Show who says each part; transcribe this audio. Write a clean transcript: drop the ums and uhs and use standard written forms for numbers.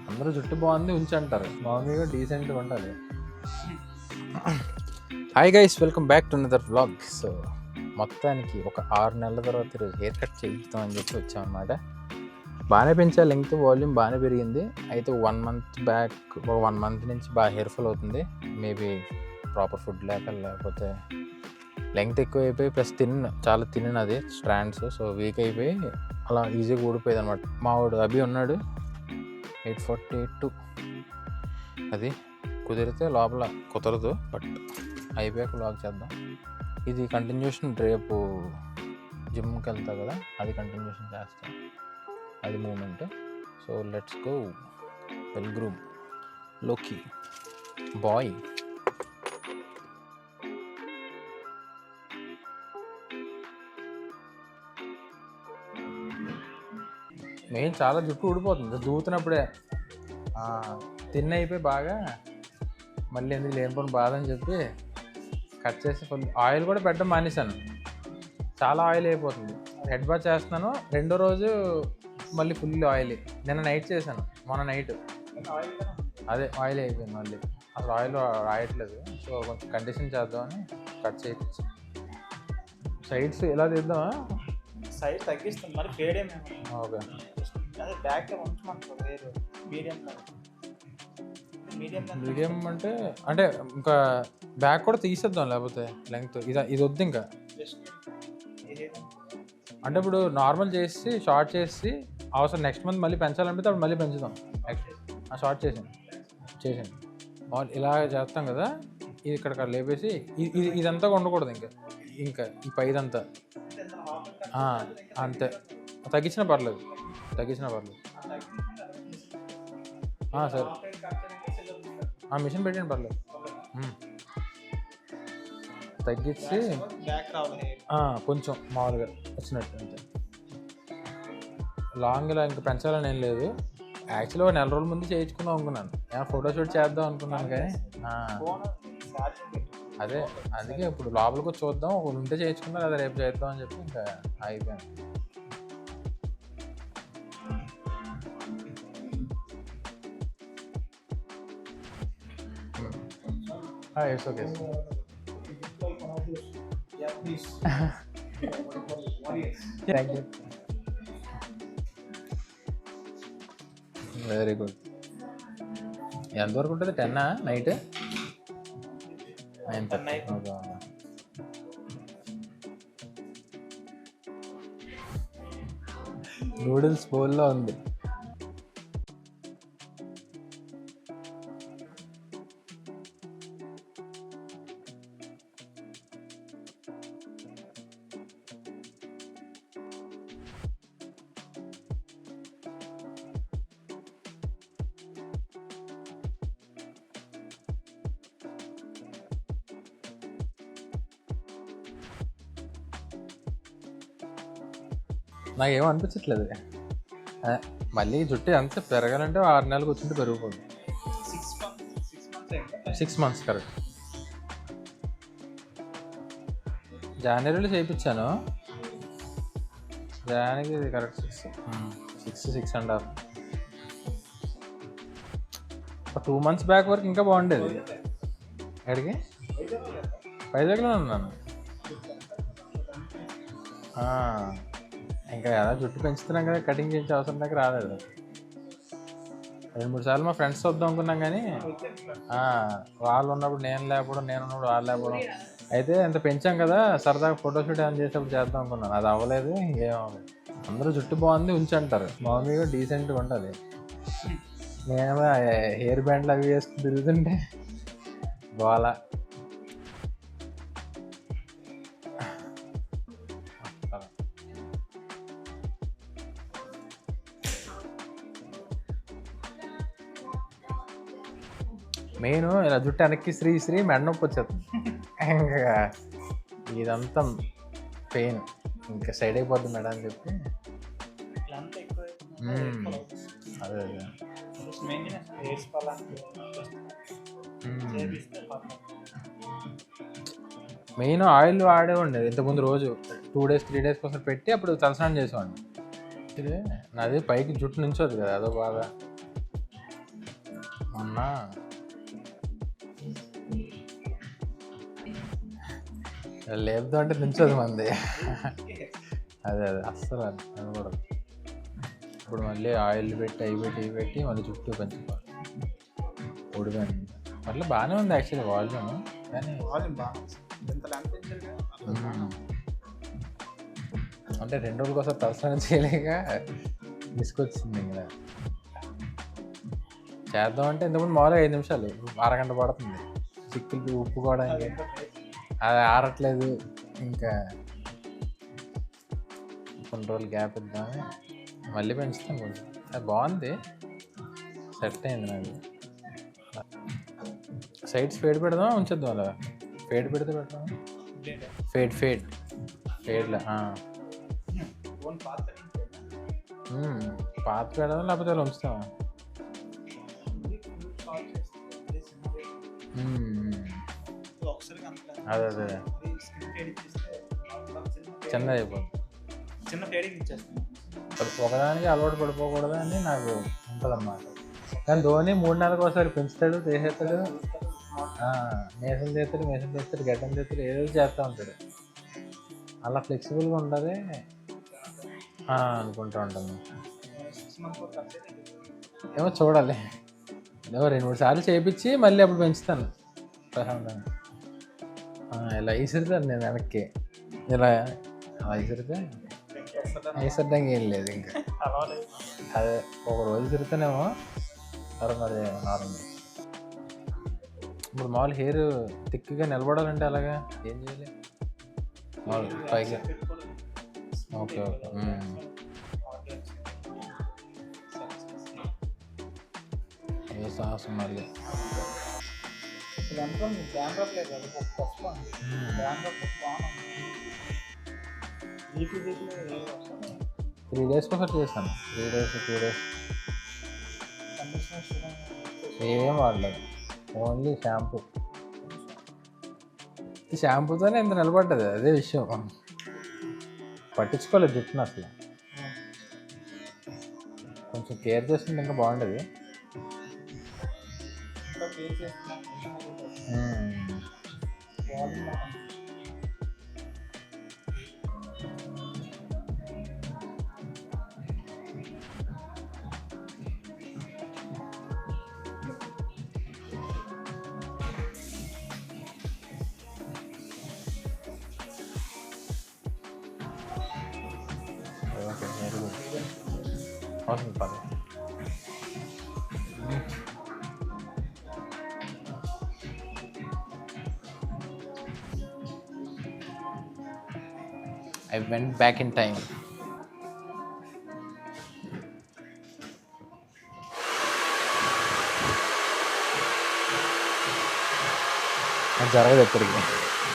Speaker 1: అందరూ జుట్టు బాగుంది ఉంచంటారు, మామూలుగా డీసెంట్గా ఉండాలి. Hi guys, welcome back to another vlog. So మొత్తానికి ఒక 6 నెలల తర్వాత ఈరోజు హెయిర్ కట్ చేయిస్తామని చెప్పి వచ్చామన్నమాట. బాగానే పెంచా, లెంగ్త్ వాల్యూమ్ బాగానే పెరిగింది. అయితే 1 మంత్ బ్యాక్, ఒక 1 మంత్ నుంచి బాగా హెయిర్ ఫాల్ అవుతుంది. మేబీ ప్రాపర్ ఫుడ్ లేకపోతే లెంగ్త్ ఎక్కువ అయిపోయి ప్లస్ చాలా తిన్నది స్ట్రాండ్స్. సో వీక్ అయిపోయి అలా ఈజీగా ఊడిపోయేది అనమాట. మావాడు అభి ఉన్నాడు 842. అది కుదిరితే లోపల కుదరదు, బట్ అయిపోయాక లాగ్ చేద్దాం. ఇది కంటిన్యూషన్, రేపు జిమ్కి వెళ్తా కదా, అది కంటిన్యూషన్ చేస్తాం, అది moment. So let's go. Well groom లోకి బాయ్. మెయిన్ చాలా జుట్టు ఊడిపోతుంది దూతున్నప్పుడే. అయిపోయి బాగా మళ్ళీ ఎందుకు లేనిపోయిన బాధ అని చెప్పి కట్ చేసి ఫుల్ ఆయిల్ కూడా పెట్టడం మానేశాను. చాలా ఆయిల్ అయిపోతుంది. హెడ్ బాత్ చేస్తున్నాను, రెండో రోజు మళ్ళీ ఫుల్ ఆయిల్. నిన్న నైట్ చేశాను, మొన్న నైట్ అదే ఆయిల్ అయిపోయింది. మళ్ళీ అసలు ఆయిల్ రాయట్లేదు. సో కొంచెం కండిషన్ చేద్దామని కట్ చేయించి సైడ్స్ ఇలా తీద్దామా,
Speaker 2: సైడ్ తగ్గిస్తుంది మరి ఫేడ్.
Speaker 1: ఓకే,
Speaker 2: అదే బ్యాక్ ఉంచమంటారు వేరు.
Speaker 1: మీడియం అంటే ఇంకా బ్యాక్ కూడా తీసేద్దాం, లేకపోతే లెంగ్త్ ఇది వద్దు ఇంకా. అంటే ఇప్పుడు నార్మల్ చేసి షార్ట్ చేసి అవసరం నెక్స్ట్ మంత్ మళ్ళీ పెంచాలంటే అప్పుడు మళ్ళీ పెంచుదాం. షార్ట్ చేసాను ఇలా చేస్తాం కదా. ఇది ఇక్కడ లేపేసి ఇదంతా ఉండకూడదు, ఇంకా ఈ పైదంతా అంతే. తగ్గించినా పర్లేదు. సరే, మిషన్ పెట్టండి పర్లేదు. తగ్గించి కొంచెం మామూలుగా వచ్చినట్టు అంతే. లాంగ్ ఇలా ఇంకా పెంచాలని ఏం లేదు. యాక్చువల్గా 1 నెల రోజుల ముందు చేయించుకుందాం అనుకున్నాను, ఫోటోషూట్ చేద్దాం అనుకున్నాను. కానీ అదే అందుకే ఇప్పుడు లోపలికి చూద్దాం, ఒకళ్ళు ఉంటే చేయించుకుందాం, లేదా రేపు చేద్దాం అని చెప్పి ఇంకా అయిపోయాను. It's okay. Thank you. Very good. ఎంతవరకు ఉంటుంది? 10 నైట్ 9:30. నూడిల్స్ బౌల్లో ఉంది. నాకేమో అనిపించట్లేదు. మళ్ళీ జుట్టు ఎంత పెరగాలంటే 6 నెలలు కూర్చుంటే పెరిగిపోతుంది. 6 months కరెక్ట్. జనవరిలో చేయించాను, జాన్కి కరెక్ట్ 6.5. 2 months బ్యాక్ వరకు ఇంకా బాగుండేది. ఎక్కడికి? వైజాగ్లో ఉన్నాను. ఇంకా ఎలా జుట్టు పెంచుతున్నాం కదా, కటింగ్ చేయించే అవసరం దాకా రాలేదు. 2-3 సార్లు మా ఫ్రెండ్స్ వద్దాం అనుకున్నాం, కానీ వాళ్ళు ఉన్నప్పుడు నేను లేకపోవడం, నేను ఉన్నప్పుడు వాళ్ళు లేకపోవడం. అయితే ఎంత పెంచాం కదా, సరదాగా ఫోటోషూట్ ఏమైనా చేసేప్పుడు చేద్దాం అనుకున్నాను, అది అవ్వలేదు. ఇంకేమవ్వలేదు. అందరూ జుట్టు బాగుంది ఉంచంటారు, మామూలుగా డీసెంట్గా ఉంటుంది. నేను హెయిర్ బ్యాండ్లు అవి వేసుకుని తిరుగుతుంటే బాగా మెయిన్ ఇలా జుట్టు వెనక్కి శ్రీ మెడ నొప్పి వచ్చేస్తుంది. ఇంకా ఇదంతా పెయిన్, ఇంకా సైడ్ అయిపోద్ది మెడ అని చెప్పి. అదే మెయిన్ ఆయిల్ వాడేవాడిని ఇంతకుముందు రోజు 2 days 3 days కోసం పెట్టి అప్పుడు తలస్నానం చేసేవాడిని. ఇది నాది పైకి జుట్టు నుంచోదు కదా, అదో బాధ. మొన్న లేపుతా అంటే నుంచోదు మంది. అదే అస్సలు అనకూడదు. ఇప్పుడు మళ్ళీ ఆయిల్ పెట్టి ఇవి పెట్టి మళ్ళీ చుట్టూ పెంచుకోవాలి. ఊడిపోయింది. మళ్ళీ బాగానే ఉంది యాక్చువల్లీ వాల్యూమ్, కానీ అంటే 2 రోజుల కోసం తలస్నానం చేయలేక తీసుకొచ్చింది. ఇంకా చేద్దాం అంటే ఇంతకుముందు మామూలుగా 5 నిమిషాలు, అరగంట పడుతుంది చిక్కులు ఉప్పుకోవడానికి. అది ఆరట్లేదు. ఇంకా కొన్ని రోజులు గ్యాప్ ఇద్దామని మళ్ళీ పెంచుతాను కొంచెం. అది బాగుంది, సెట్ అయింది నాకు. సైడ్స్ ఫేడ్ పెడదాం ఉంచేద్దాం, అలా ఫేడ్ పెడితే పెడతాం. ఫేడ్లా పాత పెడదాం, లేకపోతే అలా ఉంచుతాం. అదే చిన్నది అయిపోతుంది.
Speaker 2: చిన్న ఫేడింగ్ ఇచ్చేస్తాను.
Speaker 1: ఒకదానికి అలవాటు పడిపోకూడదు అని నాకు ఉంటుంది అన్నమాట. కానీ ధోని 3 నెలలకు ఒకసారి పెంచుతాడు, తీసేస్తాడు, మేసం తీస్తాడు, గడ్డం తీస్తాడు, ఏదో చేస్తూ ఉంటాడు. అలా ఫ్లెక్సిబుల్గా ఉంటుంది అనుకుంటూ ఉంటాను. ఏమో చూడాలి, ఏమో 2-3 సార్లు చేయించి మళ్ళీ అప్పుడు పెంచుతాను ప్రశాంతంగా. ఇలా ఇసురుతాను నేను వెనక్కి, ఇలా అలా ఇసరడానికి ఏం లేదు. ఇంకా అదే ఒక రోజు తిరుగుతానేమో తర్వాత మరి నార్మల్. ఇప్పుడు మామూలు హెయిర్ థిక్గా నిలబడాలంటే అలాగా ఏం చేయాలి? మామూలు పైగా ఓకే ఏ సాహసం మళ్ళీ 3 days ఒకసారి చేస్తాను. 3 days 2 days ఏం వాడలేదు, ఓన్లీ షాంపూ. ఈ షాంపూతోనే ఇంత నిలబడ్డది, అదే విషయం. పట్టించుకోలేదు జుట్టును అసలు. కొంచెం కేర్ చేస్తుంటే ఇంకా బాగుండేది. awesome fun. I went back in time. జరగదు ఎప్పటికీ.